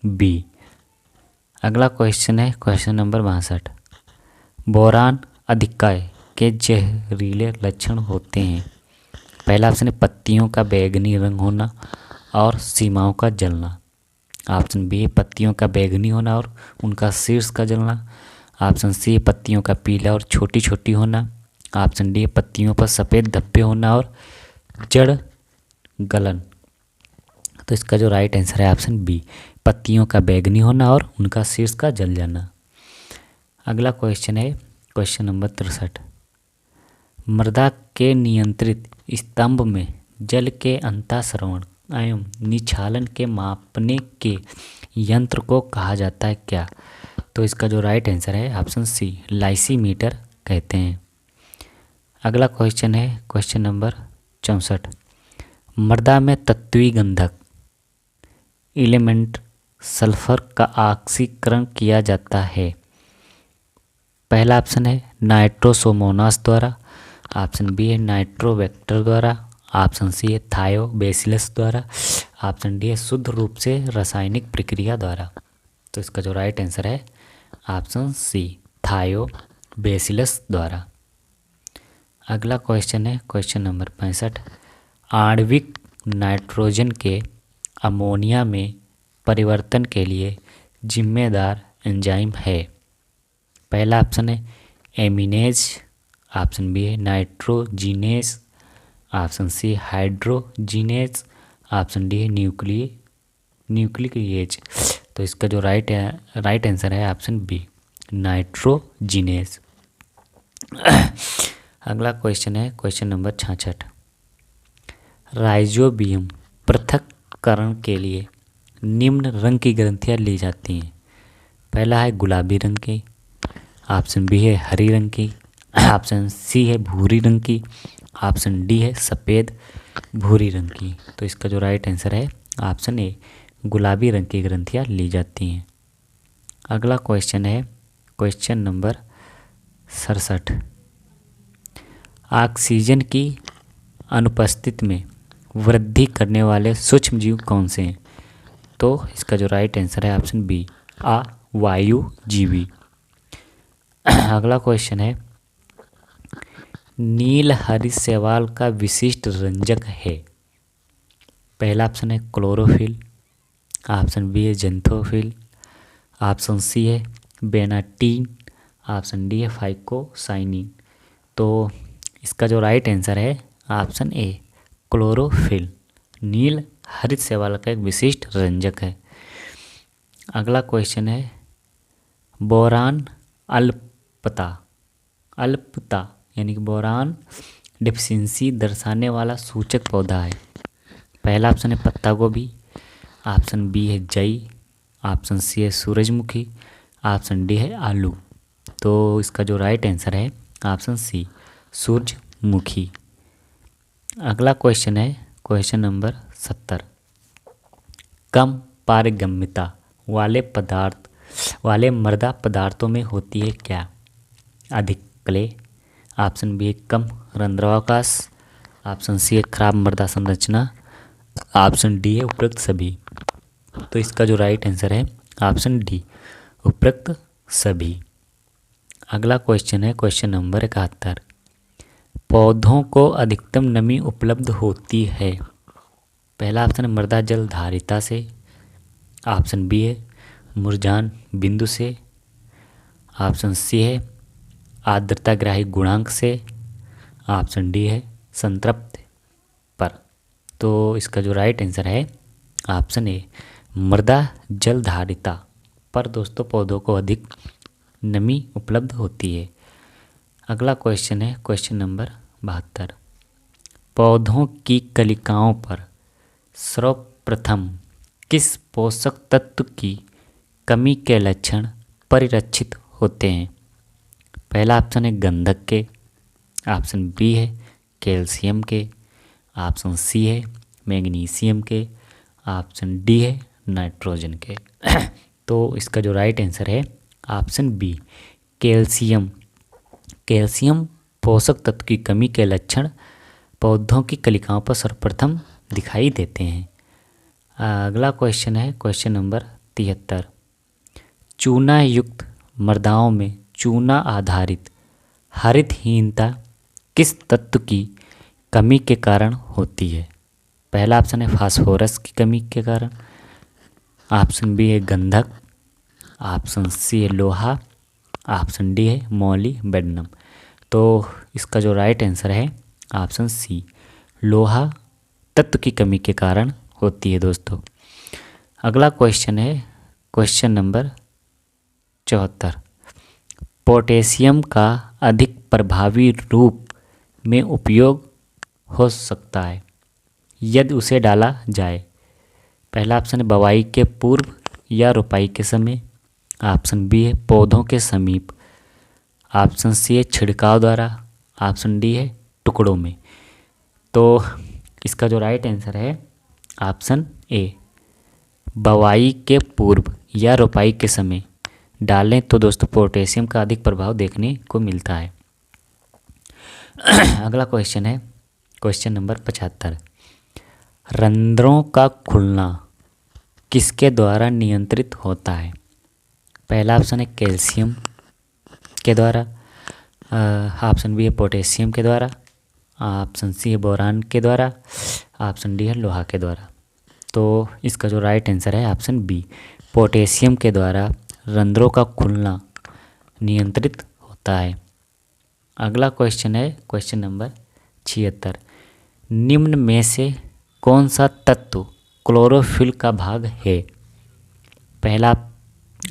A: बी। अगला क्वेश्चन है क्वेश्चन नंबर 62। बोरान अधिक्य के जहरीले लक्षण होते हैं। पहला ऑप्शन है पत्तियों का बैंगनी रंग होना और सीमाओं का जलना, ऑप्शन बी है पत्तियों का बैंगनी होना और उनका शीर्ष का जलना, ऑप्शन सी है पत्तियों का पीला और छोटी छोटी होना, ऑप्शन डी है पत्तियों पर सफ़ेद धब्बे होना और जड़ गलन। तो इसका जो राइट आंसर है ऑप्शन बी, पत्तियों का बैंगनी होना और उनका शीर्ष का जल जाना। अगला क्वेश्चन है क्वेश्चन नंबर 63। मृदा के नियंत्रित स्तंभ में जल के अंतःस्रवण एवं निक्षालन के मापने के यंत्र को कहा जाता है क्या? तो इसका जो राइट आंसर है ऑप्शन सी, लाइसीमीटर कहते हैं। अगला क्वेश्चन है क्वेश्चन नंबर 64। मृदा में तत्वीय गंधक एलिमेंट सल्फर का ऑक्सीकरण किया जाता है। पहला ऑप्शन है नाइट्रोसोमोनास द्वारा, ऑप्शन बी है नाइट्रोबैक्टर द्वारा, ऑप्शन सी है थायोबैसिलस द्वारा, ऑप्शन डी है शुद्ध रूप से रासायनिक प्रक्रिया द्वारा। तो इसका जो राइट आंसर है ऑप्शन सी, थायोबैसिलस द्वारा। अगला क्वेश्चन है क्वेश्चन नंबर 65। आणविक नाइट्रोजन के अमोनिया में परिवर्तन के लिए जिम्मेदार एंजाइम है। पहला ऑप्शन है एमिनेज, ऑप्शन बी है नाइट्रोजीनेज, ऑप्शन सी हाइड्रोजीनेज, ऑप्शन डी है न्यूक्लियेज। तो इसका जो राइट आंसर है ऑप्शन बी, नाइट्रोजीनेज। अगला क्वेश्चन है क्वेश्चन नंबर 66। राइजोबियम पृथक्करण के लिए निम्न रंग की ग्रंथियाँ ली जाती हैं। पहला है गुलाबी रंग की, ऑप्शन बी है हरी रंग की, ऑप्शन सी है भूरी रंग की, ऑप्शन डी है सफ़ेद भूरी रंग की। तो इसका जो राइट आंसर है ऑप्शन ए, गुलाबी रंग की ग्रंथियाँ ली जाती हैं। अगला क्वेश्चन है क्वेश्चन नंबर 67। ऑक्सीजन की अनुपस्थिति में वृद्धि करने वाले सूक्ष्म जीव कौन से हैं? तो इसका जो राइट आंसर है ऑप्शन बी, वायुजीवी। अगला क्वेश्चन है नीलहरित शैवाल का विशिष्ट रंजक है। पहला ऑप्शन है क्लोरोफिल, ऑप्शन बी है जेंथोफिल, ऑप्शन सी है बेनाटीन, ऑप्शन डी है फाइकोसाइनिन। तो इसका जो राइट आंसर है ऑप्शन ए, क्लोरोफिल नील हरित शैवाल का एक विशिष्ट रंजक है। अगला क्वेश्चन है बोरान अल्पता यानी कि बोरान डिफिशियंसी दर्शाने वाला सूचक पौधा है। पहला ऑप्शन है पत्ता गोभी, ऑप्शन बी है जई, ऑप्शन सी है सूरजमुखी, ऑप्शन डी है आलू। तो इसका जो राइट आंसर है ऑप्शन सी, सूरजमुखी। अगला क्वेश्चन है क्वेश्चन नंबर 70। कम पारगम्यता वाले मृदा पदार्थों में होती है क्या? अधिक क्ले, ऑप्शन बी है कम रंध्रावकाश, ऑप्शन सी है खराब मृदा संरचना, ऑप्शन डी है उपरोक्त सभी। तो इसका जो राइट आंसर है ऑप्शन डी, उपरोक्त सभी। अगला क्वेश्चन है क्वेश्चन नंबर 71। पौधों को अधिकतम नमी उपलब्ध होती है। पहला ऑप्शन है मृदा जल धारिता से, ऑप्शन बी है मुरझान बिंदु से, ऑप्शन सी है आर्द्रता ग्राही गुणांक से, ऑप्शन डी है संतृप्त पर। तो इसका जो राइट आंसर है ऑप्शन ए, मृदा जल धारिता पर दोस्तों पौधों को अधिक नमी उपलब्ध होती है। अगला क्वेश्चन है क्वेश्चन नंबर 72। पौधों की कलिकाओं पर सर्वप्रथम किस पोषक तत्व की कमी के लक्षण परिलक्षित होते हैं? पहला ऑप्शन है गंधक के, ऑप्शन बी है कैल्शियम के, ऑप्शन सी है मैग्नीशियम के, ऑप्शन डी है नाइट्रोजन के। तो इसका जो राइट आंसर है ऑप्शन बी, कैल्शियम। कैल्शियम पोषक तत्व की कमी के लक्षण पौधों की कलिकाओं पर सर्वप्रथम दिखाई देते हैं। अगला क्वेश्चन है क्वेश्चन नंबर 73। चूना युक्त मृदाओं में चूना आधारित हरितहीनता किस तत्व की कमी के कारण होती है? पहला ऑप्शन है फास्फोरस की कमी के कारण, ऑप्शन बी है गंधक, ऑप्शन सी है लोहा, ऑप्शन डी है मॉलिब्डेनम। तो इसका जो राइट आंसर है ऑप्शन सी, लोहा तत्व की कमी के कारण होती है दोस्तों। अगला क्वेश्चन है क्वेश्चन नंबर 74। पोटेशियम का अधिक प्रभावी रूप में उपयोग हो सकता है यदि उसे डाला जाए। पहला ऑप्शन है बुवाई के पूर्व या रोपाई के समय, ऑप्शन बी है पौधों के समीप, ऑप्शन सी है छिड़काव द्वारा, ऑप्शन डी है टुकड़ों में। तो इसका जो राइट आंसर है ऑप्शन ए, बुवाई के पूर्व या रोपाई के समय डालें तो दोस्तों पोटेशियम का अधिक प्रभाव देखने को मिलता है। अगला क्वेश्चन है क्वेश्चन नंबर 75। रंध्रों का खुलना किसके द्वारा नियंत्रित होता है? पहला ऑप्शन है कैल्शियम के द्वारा, ऑप्शन बी है पोटेशियम के द्वारा, ऑप्शन सी है बोरान के द्वारा, ऑप्शन डी है लोहा के द्वारा। तो इसका जो राइट आंसर है ऑप्शन बी, पोटेशियम के द्वारा रंध्रों का खुलना नियंत्रित होता है। अगला क्वेश्चन है क्वेश्चन नंबर 76। निम्न में से कौन सा तत्व क्लोरोफिल का भाग है? पहला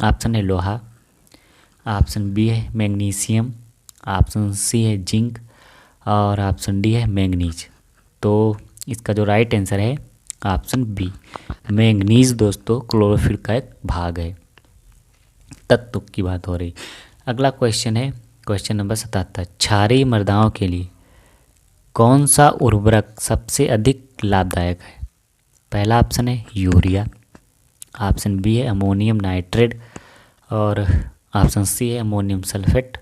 A: ऑप्शन है लोहा, ऑप्शन बी है मैग्नीशियम, ऑप्शन सी है जिंक और ऑप्शन डी है मैंगनीज। तो इसका जो राइट आंसर है ऑप्शन बी, मैंगनीज दोस्तों क्लोरोफिल का एक भाग है। तत्व की बात हो रही। अगला क्वेश्चन है क्वेश्चन नंबर 77। क्षारीय मृदाओं के लिए कौन सा उर्वरक सबसे अधिक लाभदायक है? पहला ऑप्शन है यूरिया, ऑप्शन बी है अमोनियम नाइट्रेट और ऑप्शन सी है अमोनियम सल्फेट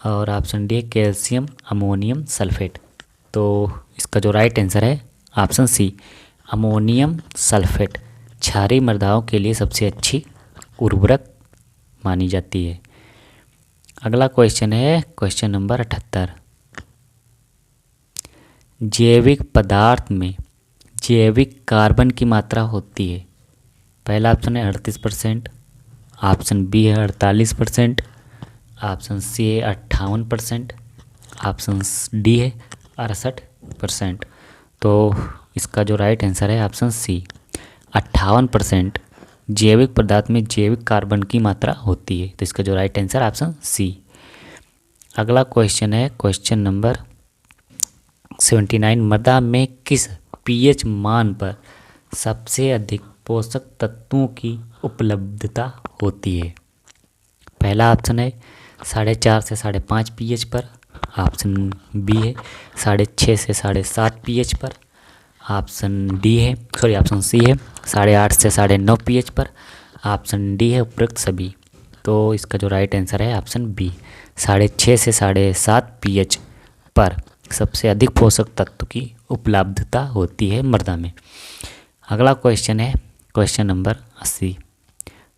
A: और ऑप्शन डी है कैल्शियम अमोनियम सल्फेट। तो इसका जो राइट आंसर है ऑप्शन सी, अमोनियम सल्फेट क्षारीय मृदाओं के लिए सबसे अच्छी उर्वरक मानी जाती है। अगला क्वेश्चन है क्वेश्चन नंबर 78। जैविक पदार्थ में जैविक कार्बन की मात्रा होती है। पहला ऑप्शन है 38%, ऑप्शन बी है 48%, ऑप्शन सी है 58%, ऑप्शन डी है 68%। तो इसका जो राइट आंसर है ऑप्शन सी, 58% जैविक पदार्थ में जैविक कार्बन की मात्रा होती है। तो इसका जो राइट आंसर ऑप्शन सी। अगला क्वेश्चन है क्वेश्चन नंबर 79। मृदा में किस पीएच मान पर सबसे अधिक पोषक तत्वों की उपलब्धता होती है? पहला ऑप्शन है 4.5 से 5.5 पीएच पर, ऑप्शन बी है 6.5 से 7.5 पीएच पर, ऑप्शन डी है, सॉरी ऑप्शन सी है 8.5 से 9.5 pH पर। ऑप्शन डी है उपरोक्त सभी। तो इसका जो राइट आंसर है ऑप्शन बी 6.5 से 7.5 pH पर सबसे अधिक पोषक तत्व की उपलब्धता होती है मृदा में। अगला क्वेश्चन है क्वेश्चन नंबर 80।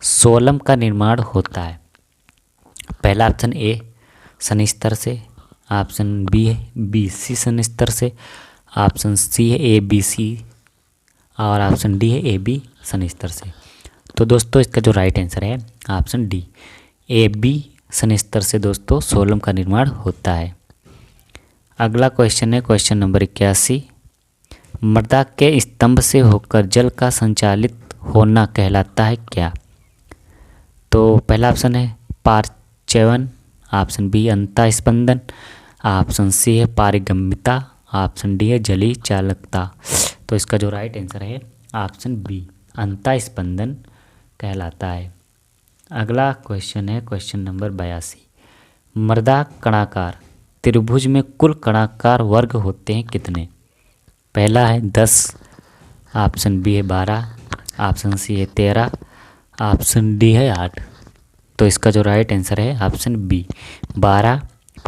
A: सोलम का निर्माण होता है। पहला ऑप्शन ए सन स्तर से, ऑप्शन बी है बी सी सन स्तर से, ऑप्शन सी है ए बी सी और ऑप्शन डी है ए बी सन स्तर से। तो दोस्तों इसका जो राइट आंसर है ऑप्शन डी ए बी सन स्तर से दोस्तों सोलम का निर्माण होता है। अगला क्वेश्चन है क्वेश्चन नंबर 81। मृदा के स्तंभ से होकर जल का संचालित होना कहलाता है क्या? तो पहला ऑप्शन है पारचयन, ऑप्शन बी अंतः स्पंदन, ऑप्शन सी है पारगम्यता, ऑप्शन डी है जलीय चालकता। तो इसका जो राइट आंसर है ऑप्शन बी अंतः स्पंदन कहलाता है। अगला क्वेश्चन है क्वेश्चन नंबर 82। मृदा कणाकार त्रिभुज में कुल कणाकार वर्ग होते हैं कितने? पहला है 10, ऑप्शन बी है 12, ऑप्शन सी है 13, ऑप्शन डी है 8। तो इसका जो राइट आंसर है ऑप्शन बी 12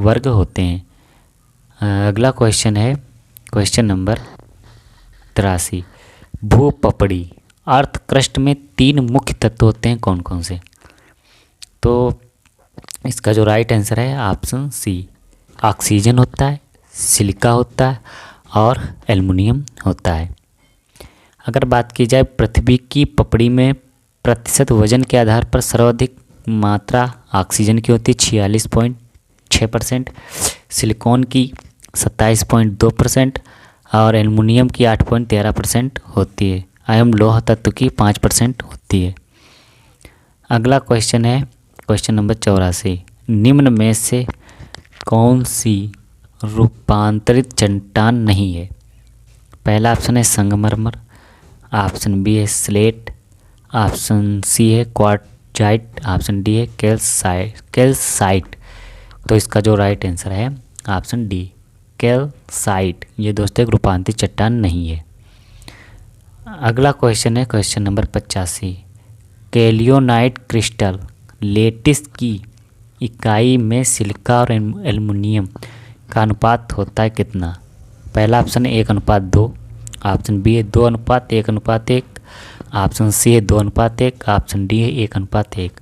A: वर्ग होते हैं। अगला क्वेश्चन है क्वेश्चन नंबर 83। भूपपड़ी अर्थ क्रस्ट में 3 मुख्य तत्व होते हैं कौन कौन से? तो इसका जो राइट आंसर है ऑप्शन सी ऑक्सीजन होता है, सिलिका होता है और एल्युमिनियम होता है। अगर बात की जाए पृथ्वी की पपड़ी में प्रतिशत वजन के आधार पर सर्वाधिक मात्रा ऑक्सीजन की होती है 46.6%, सिलिकॉन की 27.2% और एल्युमिनियम की 8.13% होती है। एवं लौह तत्व की 5% होती है। अगला क्वेश्चन है क्वेश्चन नंबर 84। निम्न में से कौन सी रूपांतरित चट्टान नहीं है? पहला ऑप्शन है संगमरमर, ऑप्शन बी है स्लेट, ऑप्शन सी है क्वार्टजाइट, ऑप्शन डी है कैल्साइट। तो इसका जो राइट आंसर है ऑप्शन डी कैल्साइट। ये दोस्तों एक रूपांतरित चट्टान नहीं है। अगला क्वेश्चन है क्वेश्चन नंबर 85। केलियोनाइट क्रिस्टल लेटिस की इकाई में सिलिका और एल्युमिनियम का अनुपात होता है कितना? पहला ऑप्शन है 1:2, ऑप्शन बी है 2:1:1, ऑप्शन सी है 2:1, ऑप्शन डी है 1:1।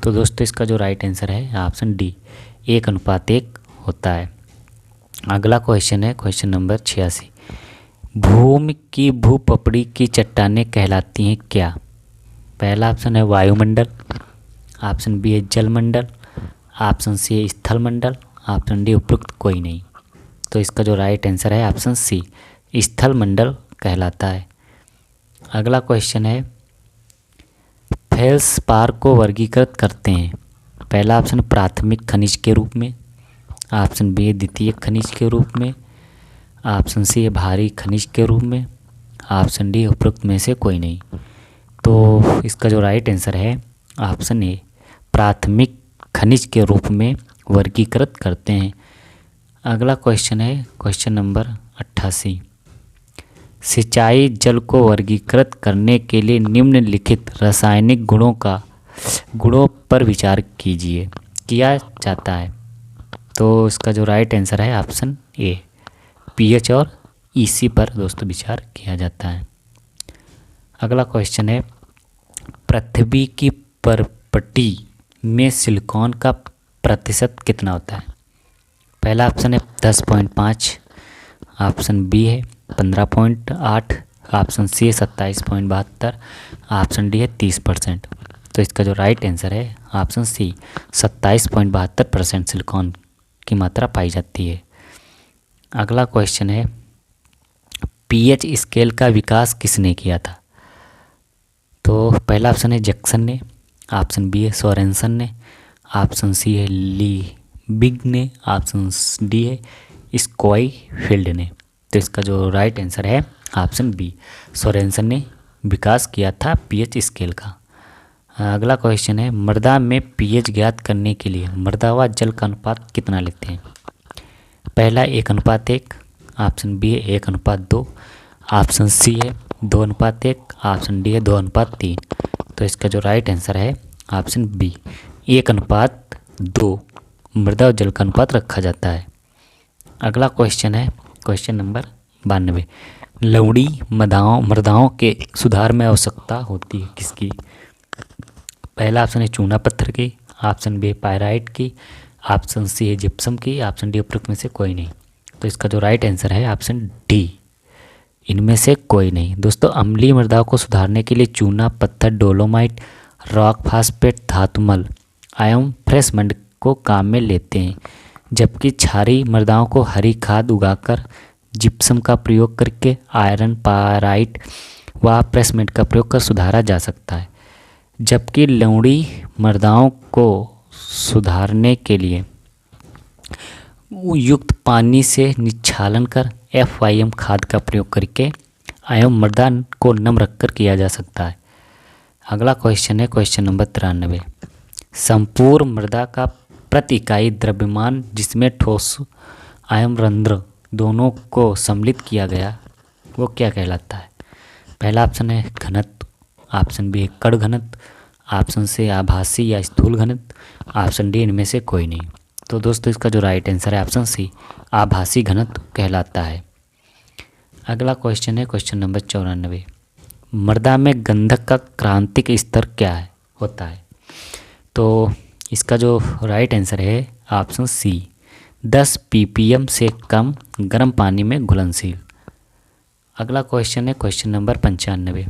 A: तो दोस्तों इसका जो राइट आंसर है ऑप्शन डी 1:1 होता है। अगला क्वेश्चन है क्वेश्चन नंबर 86। भूमि की भूपपड़ी की चट्टानें कहलाती हैं क्या? पहला ऑप्शन है वायुमंडल, ऑप्शन बी है जलमंडल, ऑप्शन सी है स्थल मंडल, ऑप्शन डी उपरोक्त कोई नहीं। तो इसका जो राइट आंसर है ऑप्शन सी स्थल मंडल कहलाता है। अगला क्वेश्चन है फेल्सपार को वर्गीकृत करते हैं। पहला ऑप्शन प्राथमिक खनिज के रूप में, ऑप्शन बी है द्वितीय खनिज के रूप में, ऑप्शन सी है भारी खनिज के रूप में, ऑप्शन डी उपरोक्त में से कोई नहीं। तो इसका जो राइट आंसर है ऑप्शन ए प्राथमिक खनिज के रूप में वर्गीकृत करते हैं। अगला क्वेश्चन है क्वेश्चन नंबर 88। सिंचाई जल को वर्गीकृत करने के लिए निम्नलिखित रासायनिक गुणों पर विचार किया जाता है। तो इसका जो राइट आंसर है ऑप्शन ए पीएच और ईसी पर दोस्तों विचार किया जाता है। अगला क्वेश्चन है पृथ्वी की परपटी में सिलिकॉन का प्रतिशत कितना होता है? पहला ऑप्शन है 10.5, ऑप्शन बी है 15.8, ऑप्शन सी है 27.72, ऑप्शन डी है 30%। तो इसका जो राइट आंसर है ऑप्शन सी 27.72% सिलिकॉन की मात्रा पाई जाती है। अगला क्वेश्चन है पीएच स्केल का विकास किसने किया था? तो पहला ऑप्शन है जैक्सन ने, ऑप्शन बी है सोरेनसन ने, ऑप्शन सी है लीबिग ने, ऑप्शन डी है स्कोईफील्ड ने। तो इसका जो राइट आंसर है ऑप्शन बी सोरेनसन ने विकास किया था पीएच स्केल का। अगला क्वेश्चन है मृदा में पीएच ज्ञात करने के लिए मृदा व जल का अनुपात कितना लेते हैं? पहला 1:1, ऑप्शन बी है 1:2, ऑप्शन सी है 2:1, ऑप्शन डी है 2:3। तो इसका जो राइट आंसर है ऑप्शन बी 1:2 मृदा और जल का अनुपात रखा जाता है। अगला क्वेश्चन है क्वेश्चन नंबर 92। लवणी मृदाओं के सुधार में आवश्यकता होती है किसकी? पहला ऑप्शन है चूना पत्थर की, ऑप्शन बी है पायराइट की, ऑप्शन सी है जिप्सम की, ऑप्शन डी उपरोक्त में से कोई नहीं। तो इसका जो राइट आंसर है ऑप्शन डी, इनमें से कोई नहीं। दोस्तों अम्लीय मृदाओं को सुधारने के लिए चूना पत्थर, डोलोमाइट, रॉक फास्फेट, धातुमल एवं फ्रेश मड को काम में लेते हैं, जबकि क्षारीय मृदाओं को हरी खाद उगाकर जिप्सम का प्रयोग करके आयरन, पायराइट व प्रेसमेंट का प्रयोग कर सुधारा जा सकता है। जबकि लवणी मृदाओं को सुधारने के लिए युक्त पानी से निच्छालन कर FIM खाद का प्रयोग करके एवं मृदा को नम रखकर किया जा सकता है। अगला क्वेश्चन है क्वेश्चन नंबर 93। संपूर्ण मृदा का प्रति इकाई द्रव्यमान जिसमें ठोस एवं रंध्र दोनों को सम्मिलित किया गया वो क्या कहलाता है? पहला ऑप्शन है घनत्व, ऑप्शन बी है कण घनत्व, ऑप्शन सी आभासी या स्थूल घनत्व, ऑप्शन डी इनमें से कोई नहीं। तो दोस्तों इसका जो राइट आंसर है ऑप्शन सी आभासी घनत्व कहलाता है। अगला क्वेश्चन है क्वेश्चन नंबर 94। मृदा में गंधक का क्रांतिक स्तर क्या है होता है? तो इसका जो राइट आंसर है ऑप्शन सी 10 ppm से कम गर्म पानी में घुलनशील। अगला क्वेश्चन है क्वेश्चन नंबर 95।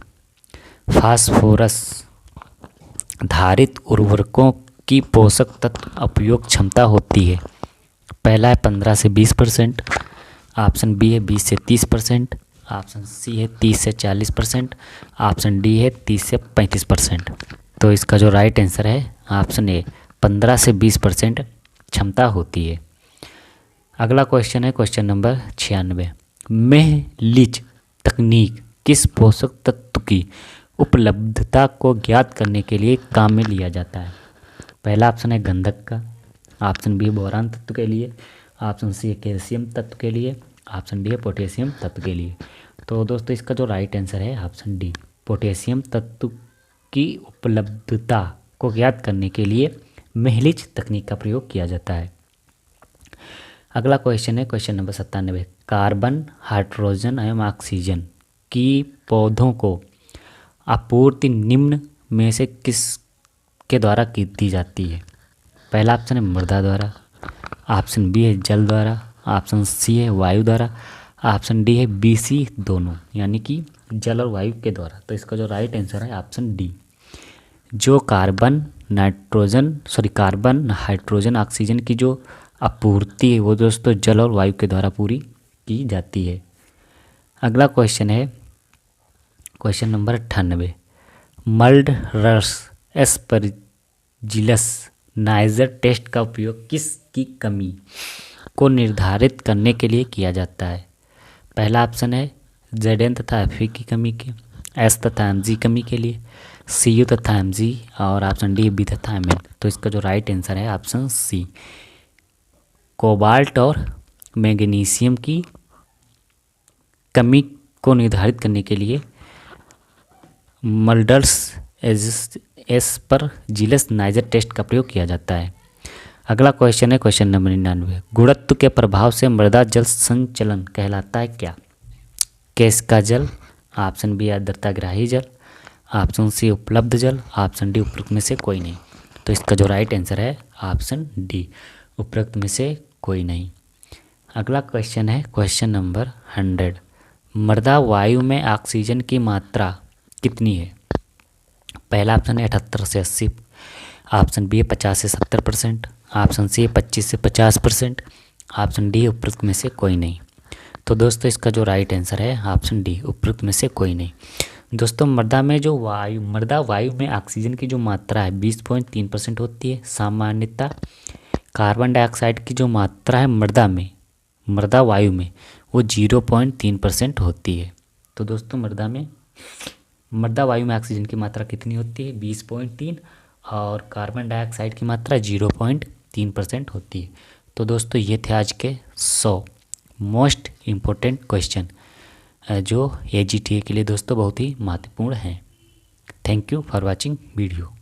A: फास्फोरस धारित उर्वरकों की पोषक तत्व उपयोग क्षमता होती है। पहला है 15 से 20%, ऑप्शन बी है 20 से 30%, ऑप्शन सी है 30 से 40%, ऑप्शन डी है 30 से 35%। तो इसका जो राइट आंसर है ऑप्शन ए 15 से 20% क्षमता होती है। अगला क्वेश्चन है क्वेश्चन नंबर 96। मेहलिच तकनीक किस पोषक तत्व की उपलब्धता को ज्ञात करने के लिए काम में लिया जाता है? पहला ऑप्शन है गंधक का, ऑप्शन बी बोरान तत्व के लिए, ऑप्शन सी है कैल्शियम तत्व के लिए, ऑप्शन डी है पोटेशियम तत्व के लिए। तो दोस्तों इसका जो राइट आंसर है ऑप्शन डी पोटेशियम तत्व की उपलब्धता को ज्ञात करने के लिए मेहलिच तकनीक का प्रयोग किया जाता है। अगला क्वेश्चन है क्वेश्चन नंबर 97। कार्बन, हाइड्रोजन एवं ऑक्सीजन की पौधों को आपूर्ति निम्न में से किस के द्वारा की दी जाती है? पहला ऑप्शन है मृदा द्वारा, ऑप्शन बी है जल द्वारा, ऑप्शन सी है वायु द्वारा, ऑप्शन डी है BC दोनों यानी कि जल और वायु के द्वारा। तो इसका जो राइट आंसर है ऑप्शन डी, जो कार्बन, हाइड्रोजन, ऑक्सीजन की जो आपूर्ति है वो दोस्तों जल और वायु के द्वारा पूरी की जाती है। अगला क्वेश्चन है क्वेश्चन नंबर 98। मल्डरस एस्परजिलस नाइजर टेस्ट का उपयोग किसकी कमी को निर्धारित करने के लिए किया जाता है? पहला ऑप्शन है Zn तथा Fe की कमी के, S तथा Mg कमी के लिए, Cu तथा Mg और ऑप्शन डी बी तथा Mn। तो इसका जो राइट आंसर है ऑप्शन सी कोबाल्ट और मैग्नीशियम की कमी को निर्धारित करने के लिए मल्डर्स एस्परजिलस नाइजर टेस्ट का प्रयोग किया जाता है। अगला क्वेश्चन है क्वेश्चन नंबर 99। गुणत्व के प्रभाव से मृदा जल संचलन कहलाता है क्या? केस का जल, ऑप्शन बी आर्द्रताग्राही जल, ऑप्शन सी उपलब्ध जल, ऑप्शन डी उपरोक्त में से कोई नहीं। तो इसका जो राइट आंसर है ऑप्शन डी उपरोक्त में से कोई नहीं। अगला क्वेश्चन है क्वेश्चन नंबर 100। मृदा वायु में ऑक्सीजन की मात्रा कितनी है? पहला ऑप्शन है 78 से 80, ऑप्शन बी है 50 से 70%, ऑप्शन सी है 25 से 50%, ऑप्शन डी उपरोक्त में से कोई नहीं। तो दोस्तों इसका जो राइट आंसर है ऑप्शन डी उपरोक्त में से कोई नहीं। दोस्तों मृदा वायु में ऑक्सीजन की जो मात्रा है 20.3% होती है। सामान्यतः कार्बन डाइऑक्साइड की जो मात्रा है मृदा वायु में वो 0.3% होती है। तो दोस्तों मृदा वायु में ऑक्सीजन की मात्रा कितनी होती है? 20.3 और कार्बन डाइऑक्साइड की मात्रा 0.3% होती है। तो दोस्तों ये थे आज के 100 मोस्ट इम्पोर्टेंट क्वेश्चन। जो AGTA के लिए दोस्तों बहुत ही महत्वपूर्ण हैं। Thank you for watching video.